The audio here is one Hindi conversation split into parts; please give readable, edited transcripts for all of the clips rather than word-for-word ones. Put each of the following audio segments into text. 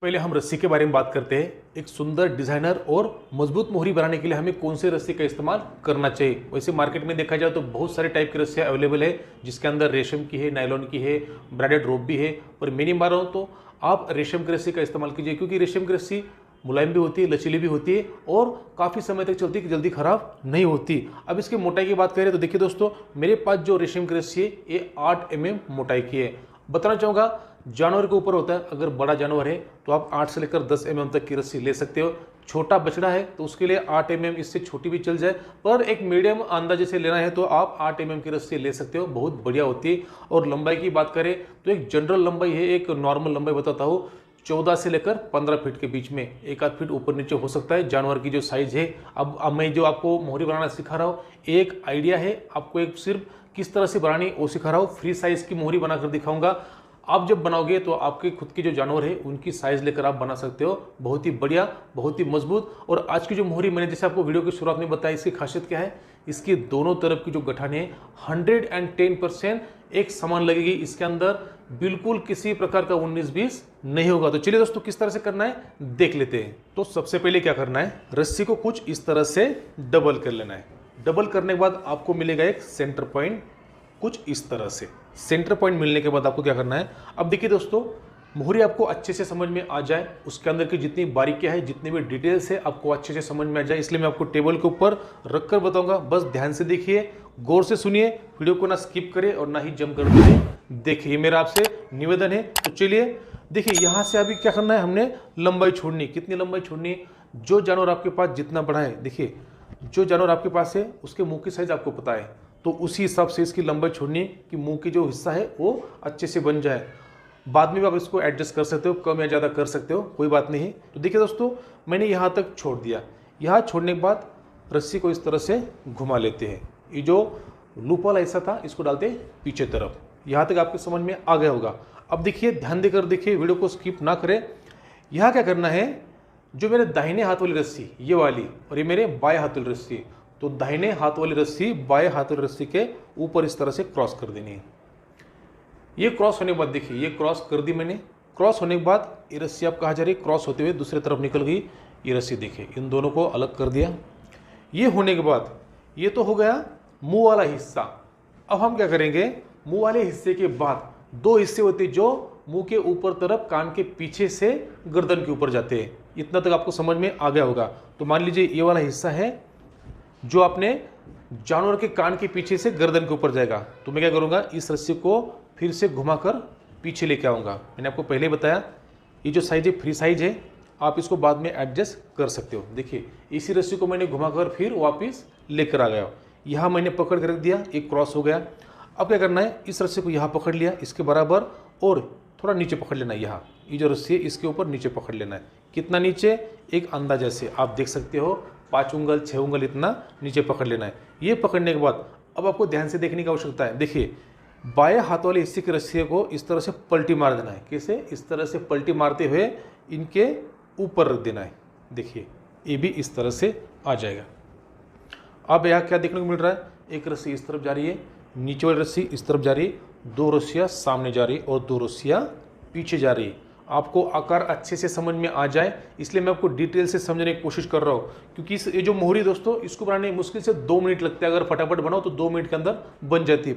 पहले हम रस्सी के बारे में बात करते हैं। एक सुंदर डिजाइनर और मजबूत मोहरी बनाने के लिए हमें कौन सी रस्सी का इस्तेमाल करना चाहिए। वैसे मार्केट में देखा जाए तो बहुत सारे टाइप की रस्सियाँ अवेलेबल है, जिसके अंदर रेशम की है, नायलॉन की है, ब्राइडेड रोप भी है। पर मैं नहीं मार रहा हूँ तो आप रेशम की रस्सी का इस्तेमाल कीजिए, क्योंकि रेशम की रस्सी मुलायम भी होती है, लचीली भी होती है और काफ़ी समय तक चलती है, जल्दी खराब नहीं होती। अब इसकी मोटाई की बात करें तो देखिए दोस्तों, मेरे पास जो रेशम की रस्सी है ये 8 mm मोटाई की है। बताना चाहूँगा, जानवर के ऊपर होता है। अगर बड़ा जानवर है तो आप 8 से लेकर 10 mm तक की रस्सी ले सकते हो। छोटा बछड़ा है तो उसके लिए 8 mm, इससे छोटी भी चल जाए, पर एक मीडियम अंदाजे से लेना है तो आप 8 mm की रस्सी ले सकते हो, बहुत बढ़िया होती है। और लंबाई की बात करें तो एक जनरल लंबाई है, एक नॉर्मल लंबाई बताता हूँ, 14 से लेकर 15 फीट के बीच में, एक आध फीट ऊपर नीचे हो सकता है जानवर की जो साइज है। अब मैं जो आपको मोहरी बनाना सिखा रहा हूँ, एक आइडिया है आपको, एक सिर्फ किस तरह से बनानी वो सिखा रहा हूँ। फ्री साइज की मोहरी बनाकर दिखाऊंगा। आप जब बनाओगे तो आपके खुद के जो जानवर है उनकी साइज लेकर आप बना सकते हो। बहुत ही बढ़िया, बहुत ही मजबूत। और आज की जो मोहरी मैंने जैसे आपको वीडियो की शुरुआत में बताया, इसकी खासियत क्या है, इसकी दोनों तरफ की जो गठान है 110% एक समान लगेगी। इसके अंदर बिल्कुल किसी प्रकार का 19-20 नहीं होगा। तो चलिए दोस्तों, किस तरह से करना है देख लेते हैं। तो सबसे पहले क्या करना है, रस्सी को कुछ इस तरह से डबल कर लेना है। डबल करने के बाद आपको मिलेगा एक सेंटर पॉइंट, कुछ इस तरह से। सेंटर पॉइंट मिलने के बाद आपको क्या करना है, अब देखिए दोस्तों, मोहरी आपको अच्छे से समझ में आ जाए, उसके अंदर की जितनी बारीकियां है, जितनी भी डिटेल्स है, आपको अच्छे से समझ में आ जाए, इसलिए मैं आपको टेबल के ऊपर रखकर बताऊंगा। बस ध्यान से देखिए, गौर से सुनिए, वीडियो को ना स्किप करें और ना ही जंप कर दीजिए। देखिए, मेरा आपसे निवेदन है। तो चलिए देखिए, यहां से अभी क्या करना है, हमने लंबाई छोड़नी। कितनी लंबाई छोड़नी, जो जानवर आपके पास जितना बड़ा है, देखिए जो जानवर आपके पास है उसके मुंह की साइज आपको पता है, तो उसी हिसाब से इसकी लंबाई छोड़नी कि मुंह की जो हिस्सा है वो अच्छे से बन जाए। बाद में भी आप इसको एडजस्ट कर सकते हो, कम या ज़्यादा कर सकते हो, कोई बात नहीं। तो देखिए दोस्तों, मैंने यहाँ तक छोड़ दिया। यहाँ छोड़ने के बाद रस्सी को इस तरह से घुमा लेते हैं। ये जो लूप वाला हिस्सा था इसको डालते हैं पीछे तरफ। यहाँ तक आपके समझ में आ गया होगा। अब देखिए, ध्यान देकर देखिए, वीडियो को स्किप ना करें। यहाँ क्या करना है, जो मेरे दाहिने हाथ वाली रस्सी ये वाली, और ये मेरे बाएं हाथ वाली रस्सी, तो दाहिने हाथ वाली रस्सी बाएं हाथ वाली रस्सी के ऊपर इस तरह से क्रॉस कर देनी है। ये क्रॉस होने के बाद देखिए, ये क्रॉस कर दी मैंने। क्रॉस होने के बाद ये रस्सी आप कहाँ जा रही है, क्रॉस होते हुए दूसरी तरफ निकल गई। ये रस्सी देखिए, इन दोनों को अलग कर दिया। ये होने के बाद ये तो हो गया मुंह वाला हिस्सा। अब हम क्या करेंगे, मुंह वाले हिस्से के बाद दो हिस्से होते हैं जो मुंह के ऊपर तरफ, कान के पीछे से गर्दन के ऊपर जाते हैं। इतना तक आपको समझ में आ गया होगा। तो मान लीजिए ये वाला हिस्सा है जो अपने जानवर के कान के पीछे से गर्दन के ऊपर जाएगा। तो मैं क्या करूंगा, इस रस्सी को फिर से घुमाकर पीछे लेके आऊंगा। मैंने आपको पहले बताया, ये जो साइज है फ्री साइज है, आप इसको बाद में एडजस्ट कर सकते हो। देखिए, इसी रस्सी को मैंने घुमाकर फिर वापस लेकर आ गया। यहाँ मैंने पकड़ कर रख दिया, एक क्रॉस हो गया। अब क्या करना है, इस रस्सी को यहाँ पकड़ लिया, इसके बराबर, और थोड़ा नीचे पकड़ लेना है। यहाँ ये जो रस्सी है इसके ऊपर नीचे पकड़ लेना है। कितना नीचे, एक अंदाजा से आप देख सकते हो, 5 उंगल 6 उंगल इतना नीचे पकड़ लेना है। ये पकड़ने के बाद अब आपको ध्यान से देखने की आवश्यकता है। देखिए, बाएं हाथ वाले हिस्से की रस्सी को इस तरह से पलटी मार देना है। कैसे, इस तरह से पलटी मारते हुए इनके ऊपर रख देना है। देखिए, ये भी इस तरह से आ जाएगा। अब यहाँ क्या देखने को मिल रहा है, एक रस्सी इस तरफ जा रही है, नीचे वाली रस्सी इस तरफ जा रही है, 2 रस्सियाँ सामने जा रही है और 2 रस्सियाँ पीछे जा रही है। आपको आकार अच्छे से समझ में आ जाए, इसलिए मैं आपको डिटेल से समझने की कोशिश कर रहा हूँ। क्योंकि ये जो मोहरी दोस्तों, इसको बनाने में मुश्किल से 2 मिनट लगते हैं। अगर फटाफट बनाओ तो 2 मिनट के अंदर बन जाती है।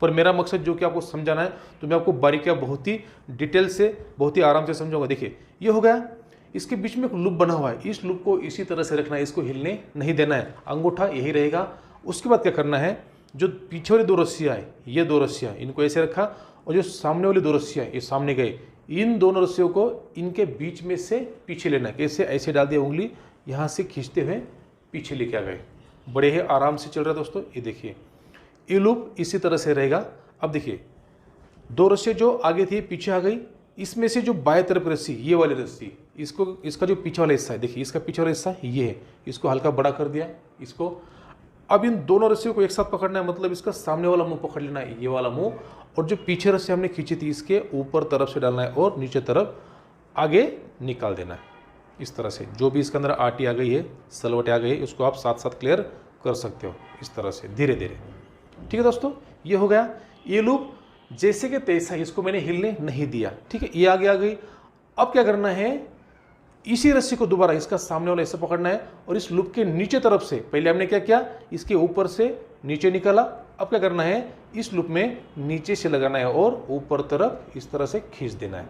पर मेरा मकसद जो कि आपको समझाना है, तो मैं आपको बारीकियाँ बहुत ही डिटेल से, बहुत ही आराम से समझाऊंगा। देखिए, ये हो गया। इसके बीच में एक लूप बना हुआ है, इस लूप को इसी तरह से रखना है, इसको हिलने नहीं देना है, अंगूठा यही रहेगा। उसके बाद क्या करना है, जो पीछे वाली 2 रस्सियाँ है, ये 2 रस्सियाँ, इनको ऐसे रखा, और जो सामने वाली 2 रस्सियाँ ये सामने गए, इन दोनों रस्सियों को इनके बीच में से पीछे लेना है। कैसे, ऐसे डाल दिया, उंगली यहाँ से खींचते हुए पीछे लेके आ गए। बड़े ही आराम से चल रहा है दोस्तों। ये देखिए, ये लूप इसी तरह से रहेगा। अब देखिए, 2 रस्सियाँ जो आगे थी पीछे आ गई। इसमें से जो बाएं तरफ रस्सी, ये वाली रस्सी, इसका जो पीछे वाला हिस्सा है, देखिए इसका पीछे वाला हिस्सा ये है, इसको हल्का बड़ा कर दिया इसको। अब इन दोनों रस्सियों को एक साथ पकड़ना है, मतलब इसका सामने वाला मुंह पकड़ लेना है, ये वाला मुंह, और जो पीछे रस्सी हमने खींची थी इसके ऊपर तरफ से डालना है और नीचे तरफ आगे निकाल देना है। इस तरह से जो भी इसके अंदर आटी आ गई है, सलवटें आ गई है, उसको आप साथ साथ क्लियर कर सकते हो, इस तरह से धीरे धीरे। ठीक है दोस्तों, ये हो गया। ये लूप जैसे कि तैसा, इसको मैंने हिलने नहीं दिया। ठीक है, ये आगे आ गई। अब क्या करना है, इसी रस्सी को दोबारा इसका सामने वाला हिस्सा पकड़ना है और इस लूप के नीचे तरफ से, पहले हमने क्या किया, इसके ऊपर से नीचे निकाला, अब क्या करना है, इस लूप में नीचे से लगाना है और ऊपर तरफ इस तरह से खींच देना है।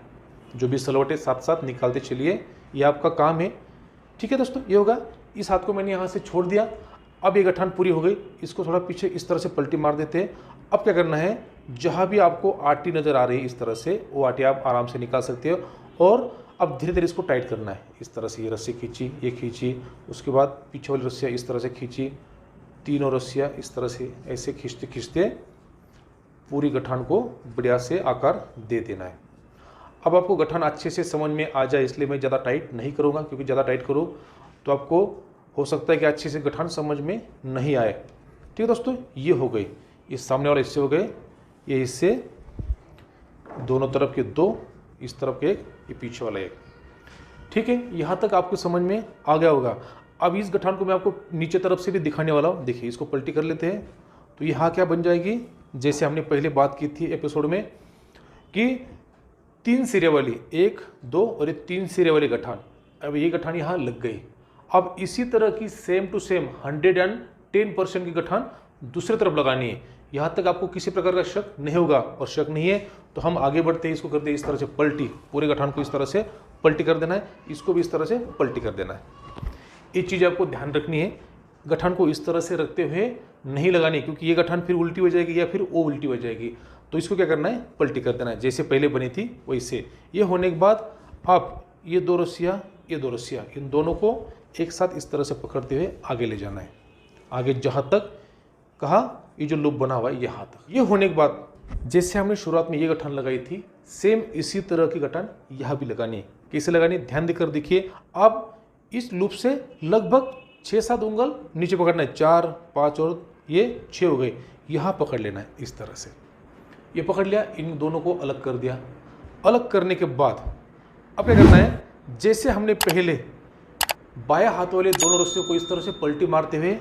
जो भी सलवटें साथ साथ निकालते चलिए, ये आपका काम है। ठीक है दोस्तों, ये होगा। इस हाथ को मैंने यहाँ से छोड़ दिया। अब ये गठान पूरी हो गई, इसको थोड़ा पीछे इस तरह से पलटी मार देते हैं। अब क्या करना है, जहाँ भी आपको आटी नज़र आ रही है इस तरह से, वो आटी आप आराम से निकाल सकते हो और अब धीरे धीरे इसको टाइट करना है। इस तरह से ये रस्सी खींची, ये खींची, उसके बाद पीछे वाली रस्सियाँ इस तरह से खींची, तीनों रस्सियाँ इस तरह से ऐसे खींचते खींचते पूरी गठान को बढ़िया से आकार दे देना है। अब आपको गठान अच्छे से समझ में आ जाए, इसलिए मैं ज़्यादा टाइट नहीं करूँगा, क्योंकि ज़्यादा टाइट करूँ तो आपको हो सकता है कि अच्छे से गठान समझ में नहीं आए। ठीक है दोस्तों, ये हो गई, ये सामने वाले हिस्से हो गए, ये हिस्से दोनों तरफ के दो, इस तरफ के एक, ये पीछे वाला एक। ठीक है, यहाँ तक आपको समझ में आ गया होगा। अब इस गठान को मैं आपको नीचे तरफ से भी दिखाने वाला हूँ। देखिए, इसको पलटी कर लेते हैं तो यहाँ क्या बन जाएगी, जैसे हमने पहले बात की थी एपिसोड में कि 3 सिरे वाली, 1, 2 और ये 3 सिरे वाली गठान, अब ये गठान यहाँ लग गई। अब इसी तरह की सेम टू सेम 110% की गठान दूसरी तरफ लगानी है। यहाँ तक आपको किसी प्रकार का शक नहीं होगा, और शक नहीं है तो हम आगे बढ़ते हैं। इसको करते हैं इस तरह से पलटी, पूरे गठान को इस तरह से पलटी कर देना है, इसको भी इस तरह से पलटी कर देना है। ये चीज़ आपको ध्यान रखनी है, गठान को इस तरह से रखते हुए नहीं लगानी, क्योंकि ये गठान फिर उल्टी हो जाएगी या फिर वो उल्टी हो जाएगी। तो इसको क्या करना है, पलटी कर देना है, जैसे पहले बनी थी वैसे। ये होने के बाद आप ये 2 रस्सियाँ, ये 2 रस्सियाँ, इन दोनों को एक साथ इस तरह से पकड़ते हुए आगे ले जाना है, आगे जहाँ तक कहा ये जो लूप बना हुआ है यहाँ तक। ये होने के बाद जैसे हमने शुरुआत में ये गठान लगाई थी, सेम इसी तरह की गठान यहाँ भी लगानी है। कैसे लगानी है, ध्यान देकर देखिए। अब इस लूप से लगभग 6-7 उंगल नीचे पकड़ना है, 4, 5 और ये 6 हो गए, यहाँ पकड़ लेना है इस तरह से। ये पकड़ लिया, इन दोनों को अलग कर दिया। अलग करने के बाद अब क्या करना है, जैसे हमने पहले बायां हाथ वाले दोनों रस्सियों को इस तरह से पलटी मारते हुए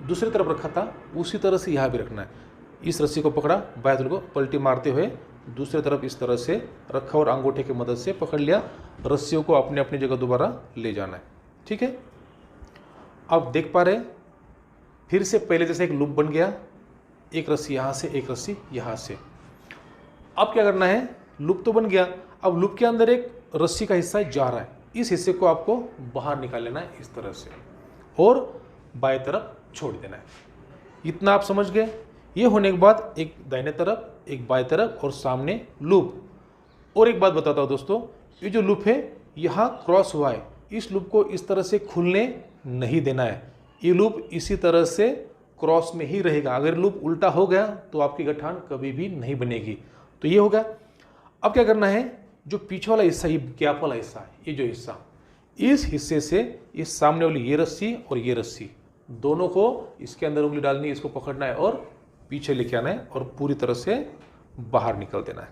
दूसरी तरफ रखा था, उसी तरह से यहाँ भी रखना है। इस रस्सी को पकड़ा, बाएं हाथ को पलटी मारते हुए दूसरी तरफ इस तरह से रखा और अंगूठे की मदद से पकड़ लिया। रस्सियों को अपने अपनी जगह दोबारा ले जाना है। ठीक है, अब देख पा रहे फिर से पहले जैसे एक लूप बन गया, एक रस्सी यहाँ से, एक रस्सी यहाँ से। अब क्या करना है, लूप तो बन गया, अब लूप के अंदर एक रस्सी का हिस्सा जा रहा है, इस हिस्से को आपको बाहर निकाल लेना है इस तरह से और बाएं तरफ छोड़ देना है। इतना आप समझ गए। ये होने के बाद एक दाहिने तरफ, एक बाएं तरफ और सामने लूप। और एक बात बताता हूँ दोस्तों, ये जो लूप है यहाँ क्रॉस हुआ है, इस लूप को इस तरह से खुलने नहीं देना है। ये लूप इसी तरह से क्रॉस में ही रहेगा। अगर लूप उल्टा हो गया तो आपकी गठान कभी भी नहीं बनेगी। तो ये होगा। अब क्या करना है, जो पीछे वाला हिस्सा, ये गैप वाला हिस्सा है, ये जो हिस्सा, इस हिस्से से इस सामने वाली ये रस्सी और ये रस्सी दोनों को इसके अंदर उंगली डालनी है, इसको पकड़ना है और पीछे लेके आना है और पूरी तरह से बाहर निकल देना है।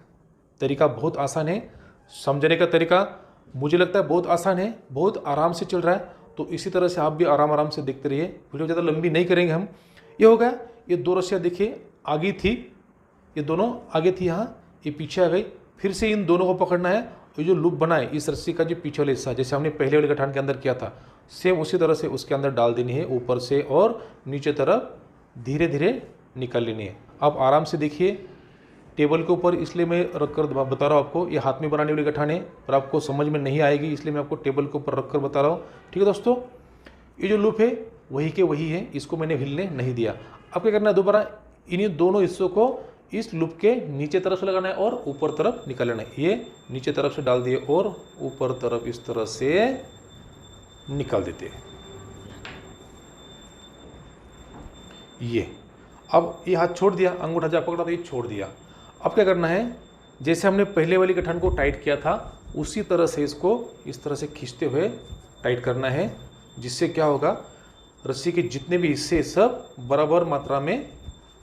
तरीका बहुत आसान है, समझने का तरीका मुझे लगता है बहुत आसान है, बहुत आराम से चल रहा है। तो इसी तरह से आप भी आराम आराम से देखते रहिए, वीडियो ज़्यादा लंबी नहीं करेंगे हम। ये हो गया, ये 2 रस्सियाँ देखिए आगे थी, ये दोनों आगे थी, यहाँ ये पीछे आ गई। फिर से इन दोनों को पकड़ना है, ये जो लूप बना है इस रस्सी का जो पीछे वाला हिस्सा, जैसे हमने पहले वाले गठान के अंदर किया था, सेम उसी तरह से उसके अंदर डाल देनी है, ऊपर से और नीचे तरफ धीरे धीरे निकाल लेनी है। आप आराम से देखिए टेबल के ऊपर, इसलिए मैं रख कर बता रहा हूँ आपको। ये हाथ में बनाने वाली गठान है और आपको समझ में नहीं आएगी, इसलिए मैं आपको टेबल के ऊपर रख कर बता रहा हूँ। ठीक है दोस्तों, ये जो लूप है वही के वही है, इसको मैंने हिलने नहीं दिया। अब क्या करना है, दोबारा इन्हीं दोनों हिस्सों को इस लूप के नीचे तरफ से लगाना है और ऊपर तरफ निकाल लेना है। ये नीचे तरफ से डाल दिए और ऊपर तरफ इस तरह से निकाल देते हैं। ये अब ये हाथ छोड़ दिया, अंगूठा जहाँ पकड़ा था ये छोड़ दिया। अब क्या करना है, जैसे हमने पहले वाली गठान को टाइट किया था उसी तरह से इसको इस तरह से खींचते हुए टाइट करना है, जिससे क्या होगा, रस्सी के जितने भी हिस्से सब बराबर मात्रा में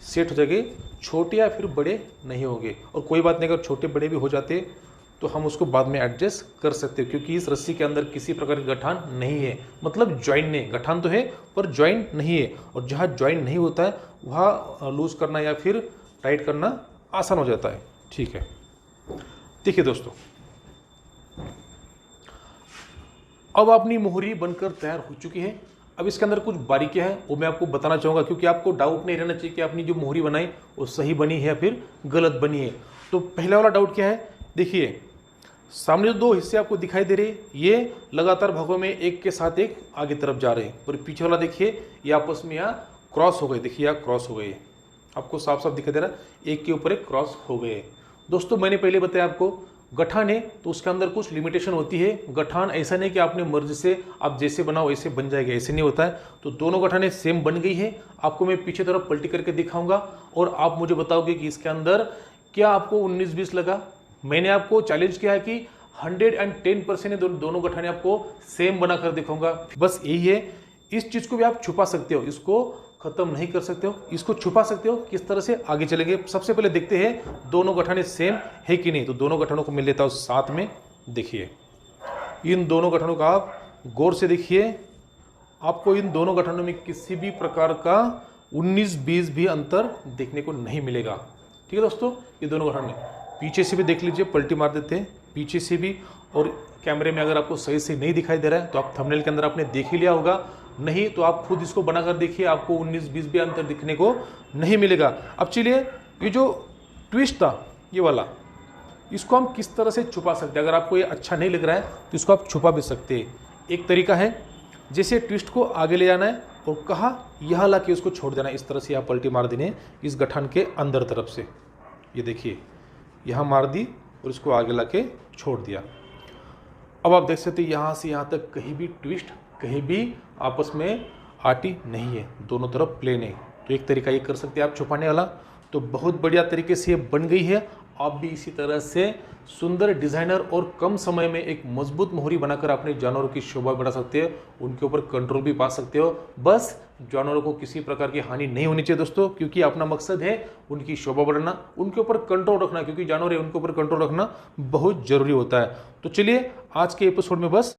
सेट हो जाएंगे, छोटे या फिर बड़े नहीं होंगे। और कोई बात नहीं, अगर छोटे बड़े भी हो जाते तो हम उसको बाद में एडजस्ट कर सकते हैं, क्योंकि इस रस्सी के अंदर किसी प्रकार की गठान नहीं है, मतलब ज्वाइंट नहीं, गठान तो है पर ज्वाइंट नहीं है। और जहाँ ज्वाइंट नहीं होता है वहाँ लूज करना या फिर टाइट करना आसान हो जाता है। ठीक है, देखिए दोस्तों, अब अपनी मोहरी बनकर तैयार हो चुकी है। अब इसके अंदर कुछ बारीकियां हैं वो मैं आपको बताना चाहूँगा, क्योंकि आपको डाउट नहीं रहना चाहिए कि आपने जो मोहरी बनाई वो सही बनी है या फिर गलत बनी है। तो पहला वाला डाउट क्या है, देखिए सामने जो दो हिस्से आपको दिखाई दे रहे हैं ये लगातार भागों में एक के साथ एक आगे तरफ जा रहे हैं, और पीछे वाला देखिए ये आपस में यहाँ क्रॉस हो गए। देखिए यहाँ क्रॉस हो गए, आपको साफ साफ दिखाई दे रहा है, एक के ऊपर एक क्रॉस हो गए। दोस्तों मैंने पहले बताया आपको गठान है तो उसके अंदर कुछ लिमिटेशन होती है। गठान ऐसा नहीं कि आपने मर्जी से आप जैसे बनाओ वैसे बन जाएगा, ऐसे नहीं होता है। तो दोनों गठाने सेम बन गई है। आपको मैं पीछे तरफ पलटी करके दिखाऊंगा और आप मुझे बताओगे कि इसके अंदर क्या आपको 19-20 लगा। मैंने आपको चैलेंज किया है कि 110% दोनों गठाने आपको सेम बनाकर दिखाऊंगा। बस यही है, इस चीज को भी आप छुपा सकते हो, इसको खत्म नहीं कर सकते हो, इसको छुपा सकते हो। किस तरह से आगे चलेंगे, सबसे पहले देखते हैं दोनों गठाने सेम है कि नहीं। तो दोनों गठानों को मैं लेता हूं साथ में। देखिए इन दोनों गठानों का आप गौर से देखिए, आपको इन दोनों गठानों में किसी भी प्रकार का 19-20 भी अंतर देखने को नहीं मिलेगा। ठीक है दोस्तों, ये दोनों गठाने पीछे से भी देख लीजिए, पलटी मार देते हैं पीछे से भी। और कैमरे में अगर आपको सही से नहीं दिखाई दे रहा है तो आप थंबनेल के अंदर आपने देख ही लिया होगा, नहीं तो आप खुद इसको बनाकर देखिए, आपको 19-20 भी अंतर दिखने को नहीं मिलेगा। अब चलिए ये जो ट्विस्ट था ये वाला, इसको हम किस तरह से छुपा सकते हैं। अगर आपको ये अच्छा नहीं लग रहा है तो इसको आप छुपा भी सकते हैं। एक तरीका है, जैसे ट्विस्ट को आगे ले जाना है और कहा यह ला के उसको छोड़ देना, इस तरह से आप पलटी मार देने इस गठान के अंदर तरफ से। ये देखिए यहाँ मार दी और इसको आगे ला के छोड़ दिया। अब आप देख सकते हैं यहाँ से यहाँ तक कहीं भी ट्विस्ट, कहीं भी आपस में आटी नहीं है, दोनों तरफ प्लेन है। तो एक तरीका ये कर सकते हैं आप छुपाने वाला। तो बहुत बढ़िया तरीके से ये बन गई है। आप भी इसी तरह से सुंदर डिज़ाइनर और कम समय में एक मजबूत मोहरी बनाकर अपने जानवरों की शोभा बढ़ा सकते हो, उनके ऊपर कंट्रोल भी पा सकते हो। बस जानवरों को किसी प्रकार की हानि नहीं होनी चाहिए दोस्तों, क्योंकि अपना मकसद है उनकी शोभा बढ़ाना, उनके ऊपर कंट्रोल रखना, क्योंकि जानवर है उनके ऊपर कंट्रोल रखना बहुत जरूरी होता है। तो चलिए आज के एपिसोड में बस